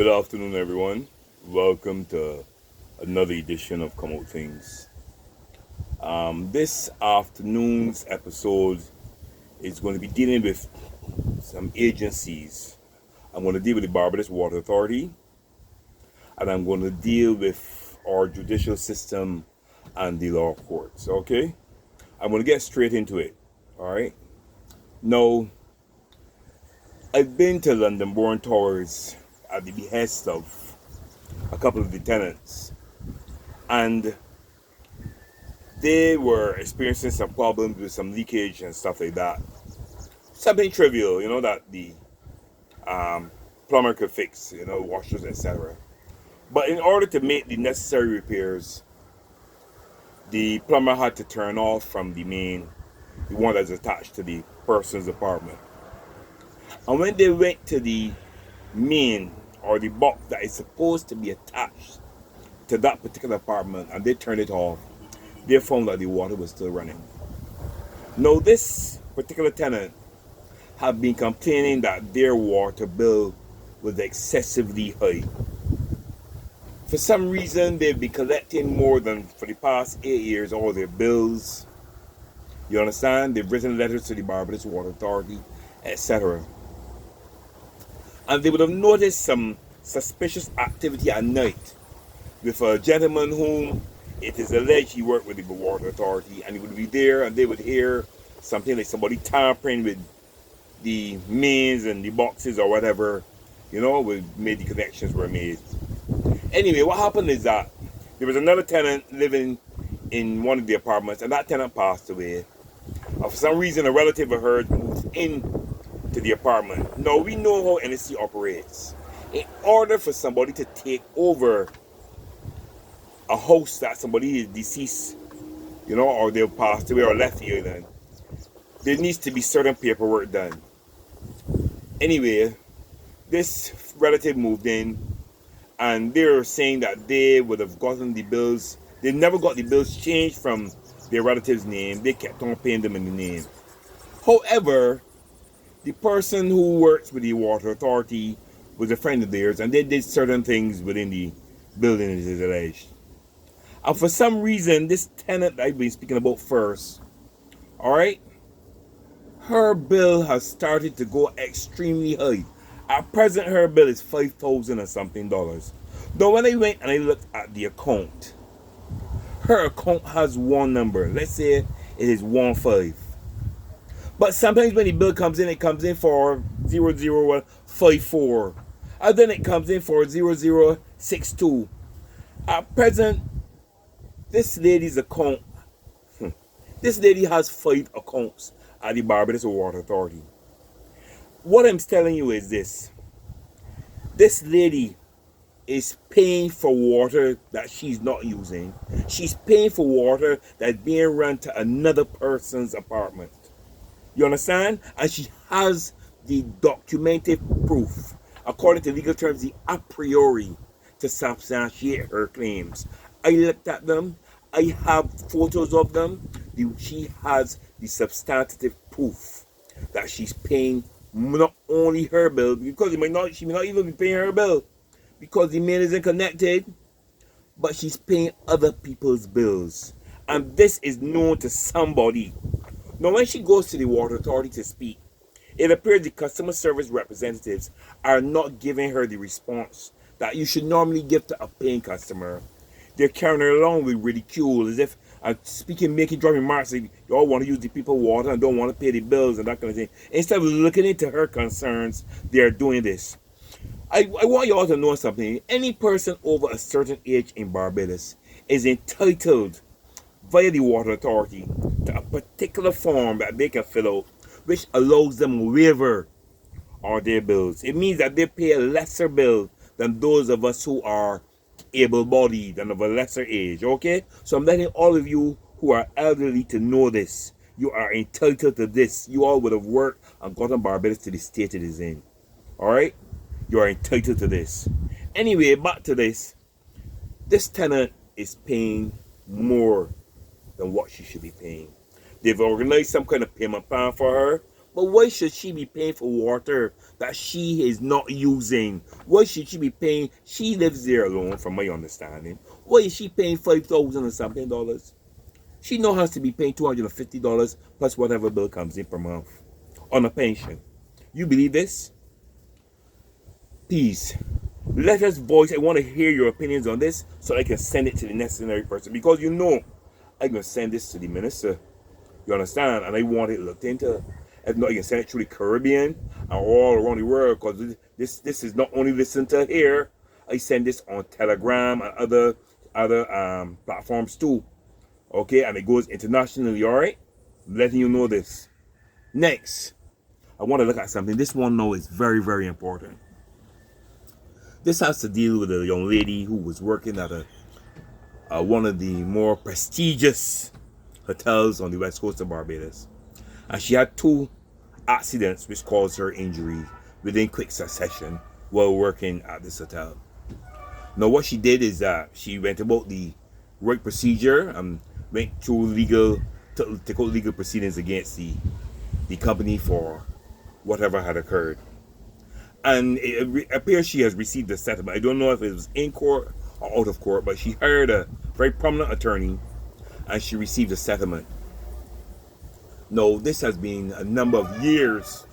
Good afternoon, everyone. Welcome to another edition of Come Out Tings. This afternoon's episode is going to be dealing with some agencies. I'm going to deal with the Barbados Water Authority, and I'm going to deal with our judicial system and the law courts. Okay, I'm going to get straight into it. All right. Now, I've been to London Bourne Towers at the behest of a couple of the tenants, and they were experiencing some problems with some leakage and stuff like that. Something trivial, that the plumber could fix, washers, etc. But in order to make the necessary repairs, the plumber had to turn off from the main, the one that's attached to the person's apartment. And when they went to the main, or the box that is supposed to be attached to that particular apartment, and they turned it off, they found that the water was still running. Now, this particular tenant had been complaining that their water bill was excessively high. For some reason, they've been collecting more than for the past 8 years all their bills. You understand? They've written letters to the Barbados Water Authority, etc. And they would have noticed some suspicious activity at night with a gentleman whom it is alleged he worked with the Water Authority, and he would be there and they would hear something like somebody tampering with the mains and the boxes or whatever, made the connections were made. Anyway, what happened is that there was another tenant living in one of the apartments, and that tenant passed away. For some reason, a relative of hers moved in to the apartment. Now, we know how NSC operates. In order for somebody to take over a house that somebody is deceased, or they've passed away or left the island, there needs to be certain paperwork done. Anyway, this relative moved in, and they're saying that they would have gotten the bills. They never got the bills changed from their relative's name. They kept on paying them in the name. However, the person who works with the Water Authority was a friend of theirs, and they did certain things within the building, as is alleged. And for some reason, this tenant that I've been speaking about first, alright, her bill has started to go extremely high. At present, her bill is $5,000 and something dollars. Now, when I went and I looked at the account, her account has one number. Let's say it is 15. But sometimes when the bill comes in, it comes in for 0054. And then it comes in for 0062. At present, this lady's account, this lady has 5 accounts at the Barbados Water Authority. What I'm telling you is this. This lady is paying for water that she's not using. She's paying for water that's being run to another person's apartment. You understand? And she has the documented proof, according to legal terms, the a priori, to substantiate her claims. I looked at them. I have photos of them. She has the substantive proof that she's paying not only her bill, because she may not even be paying her bill because the main isn't connected, but she's paying other people's bills. And this is known to somebody. Now, when she goes to the Water Authority to speak, it appears the customer service representatives are not giving her the response that you should normally give to a paying customer. They're carrying her along with ridicule, as if making dry remarks like you all want to use the people's water and don't want to pay the bills and that kind of thing. Instead of looking into her concerns, they are doing this. I want you all to know something. Any person over a certain age in Barbados is entitled via the Water Authority to a particular form that they can fill out, which allows them a waiver on their bills. It means that they pay a lesser bill than those of us who are able-bodied and of a lesser age, okay? So I'm letting all of you who are elderly to know this. You are entitled to this. You all would have worked and gotten Barbados to the state it is in. Alright? You are entitled to this. Anyway, back to this. This tenant is paying more than what she should be paying. They've organized some kind of payment plan for her, But why should she be paying for water that she is not using? Why should she be paying? She lives there alone, from my understanding. Why is she paying $5,000 and something dollars? She now has to be paying $250 plus whatever bill comes in per month on a pension. You believe this? Please, let us voice. I want to hear your opinions on this so I can send it to the necessary person, because you know I'm going to send this to the minister. You understand? And I want it looked into. If not, you can send it through the Caribbean and all around the world, because this is not only listened to here. I send this on Telegram and other platforms too. Okay, and it goes internationally. All right, letting you know this. Next, I want to look at something. This one now is very, very important. This has to deal with a young lady who was working at one of the more prestigious hotels on the west coast of Barbados. And she had 2 accidents which caused her injury within quick succession while working at this hotel. Now what she did is that she went about the right procedure and went through take out legal proceedings against the company for whatever had occurred. And it appears she has received a settlement. I don't know if it was in court or out of court, but she hired a very prominent attorney and she received a settlement. No, this has been a number of years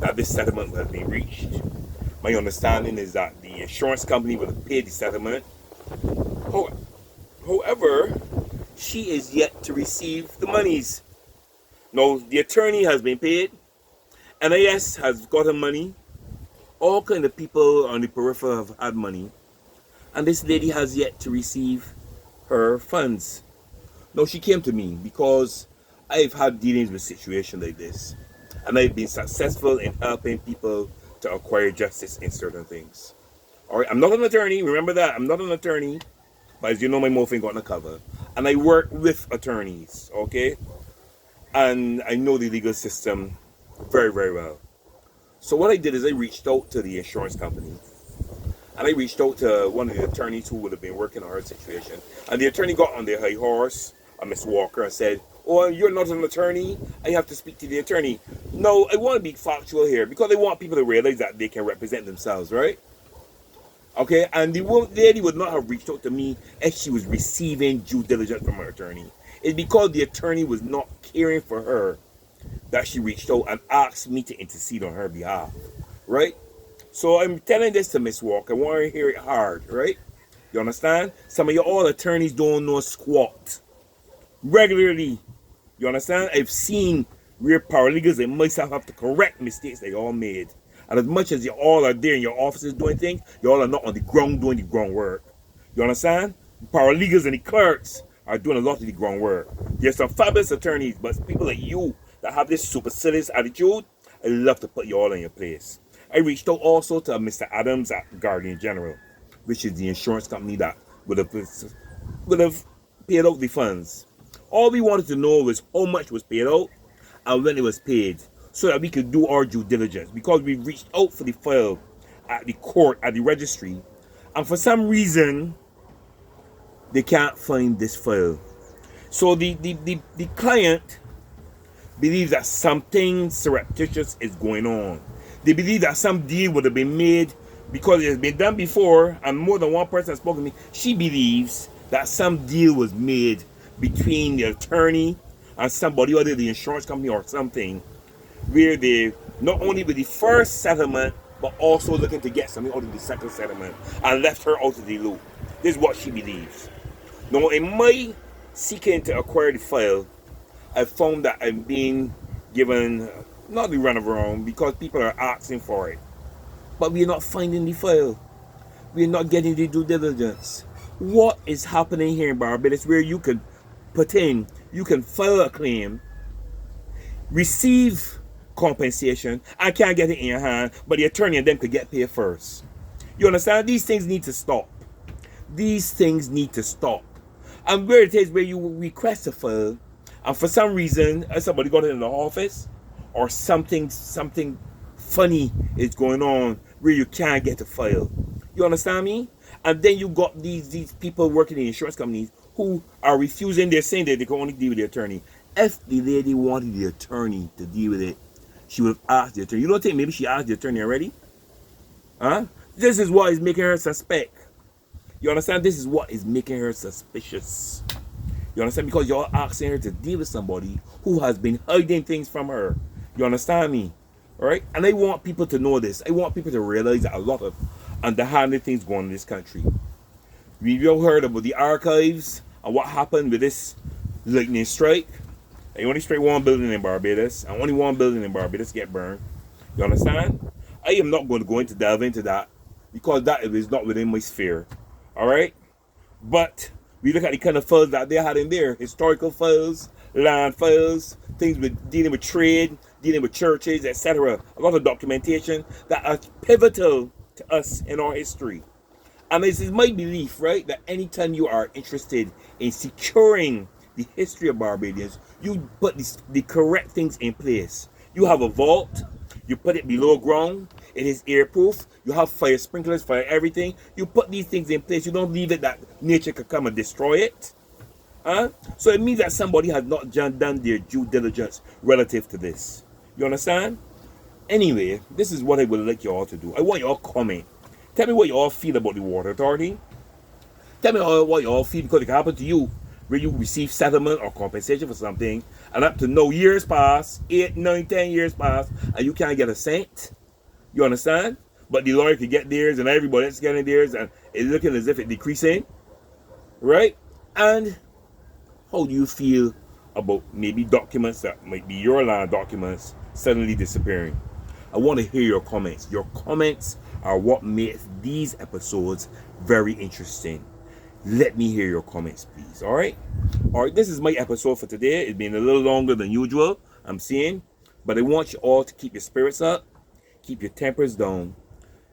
that this settlement has been reached. My understanding is that the insurance company will have paid the settlement. However, she is yet to receive the monies. Now, the attorney has been paid. NIS has gotten money. All kind of people on the periphery have had money. And this lady has yet to receive her funds. Now, she came to me because I've had dealings with situations like this. And I've been successful in helping people to acquire justice in certain things. Alright, I'm not an attorney. Remember that. I'm not an attorney. But as you know, my mouth ain't got no cover. And I work with attorneys. Okay? And I know the legal system very, very well. So what I did is I reached out to the insurance company. And I reached out to one of the attorneys who would have been working on her situation. And the attorney got on their high horse, Miss Walker, and said, "Oh, you're not an attorney. I have to speak to the attorney." No, I want to be factual here because I want people to realize that they can represent themselves, right? Okay, and the lady would not have reached out to me if she was receiving due diligence from her attorney. It's because the attorney was not caring for her that she reached out and asked me to intercede on her behalf, right? So I'm telling this to Miss Walker. I want her to hear it hard, right? You understand? Some of you all attorneys don't know squat. Regularly, you understand? I've seen where paralegals and myself have to correct mistakes they all made. And as much as you all are there in your offices doing things, you all are not on the ground doing the groundwork. You understand? Paralegals and the clerks are doing a lot of the groundwork. There's some fabulous attorneys, but people like you that have this supercilious attitude, I love to put you all in your place. I reached out also to Mr. Adams at Guardian General, which is the insurance company that would have paid out the funds. All we wanted to know was how much was paid out and when it was paid, so that we could do our due diligence, because we reached out for the file at the court, at the registry, and for some reason they can't find this file. So the client believes that something surreptitious is going on. They believe that some deal would have been made because it has been done before, and more than one person has spoken to me. She believes that some deal was made between the attorney and somebody, other the insurance company or something, where they not only with the first settlement but also looking to get something out of the second settlement and left her out of the loop. This is what she believes. Now, in my seeking to acquire the file, I found that I'm being given not the runaround because people are asking for it, but we're not finding the file. We're not getting the due diligence. What is happening here in Barbados where you can you can file a claim, receive compensation, and can't get it in your hand, but the attorney and them could get paid first? You understand? These things need to stop. These things need to stop. And where it is where you request a file, and for some reason somebody got it in the office, or something funny is going on where you can't get a file. You understand me? And then you got these people working in insurance companies who are refusing. They're saying that they can only deal with the attorney. If the lady wanted the attorney to deal with it, she would have asked the attorney. You don't think maybe she asked the attorney already? Huh? This is what is making her suspect. You understand? This is what is making her suspicious. You understand? Because you're asking her to deal with somebody who has been hiding things from her. You understand me? Right? And I want people to know this. I want people to realize that a lot of underhanded things going on in this country. We've all heard about the archives and what happened with this lightning strike. They only strike one building in Barbados, and only one building in Barbados get burned. You understand? I am not going to go into delve into that because that is not within my sphere. Alright? But we look at the kind of files that they had in there, historical files, land files, things with dealing with trade, dealing with churches, etc. A lot of documentation that are pivotal to us in our history. And this is my belief, right, that anytime you are interested in securing the history of Barbadians, you put the correct things in place. You have a vault, you put it below ground, it is airproof, you have fire sprinklers, fire everything. You put these things in place, you don't leave it that nature could come and destroy it. Huh? So it means that somebody has not done their due diligence relative to this. You understand? Anyway, this is what I would like you all to do. I want you all to comment. Tell me what you all feel about the water authority. Tell me what you all feel, because it can happen to you where you receive settlement or compensation for something, and up to no years pass, 8, 9, 10 years pass, and you can't get a cent. You understand? But the lawyer could get theirs, and everybody else getting theirs, and it's looking as if it's decreasing. Right? And how do you feel about maybe documents that might be your land documents suddenly disappearing? I want to hear your comments. Your comments are what makes these episodes very interesting. Let me hear your comments, please. All right? All right, this is my episode for today. It's been a little longer than usual, I'm seeing. But I want you all to keep your spirits up, keep your tempers down,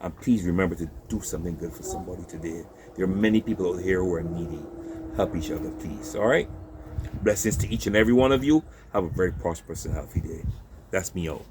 and please remember to do something good for somebody today. There are many people out here who are needy. Help each other, please. All right? Blessings to each and every one of you. Have a very prosperous and healthy day. That's me out.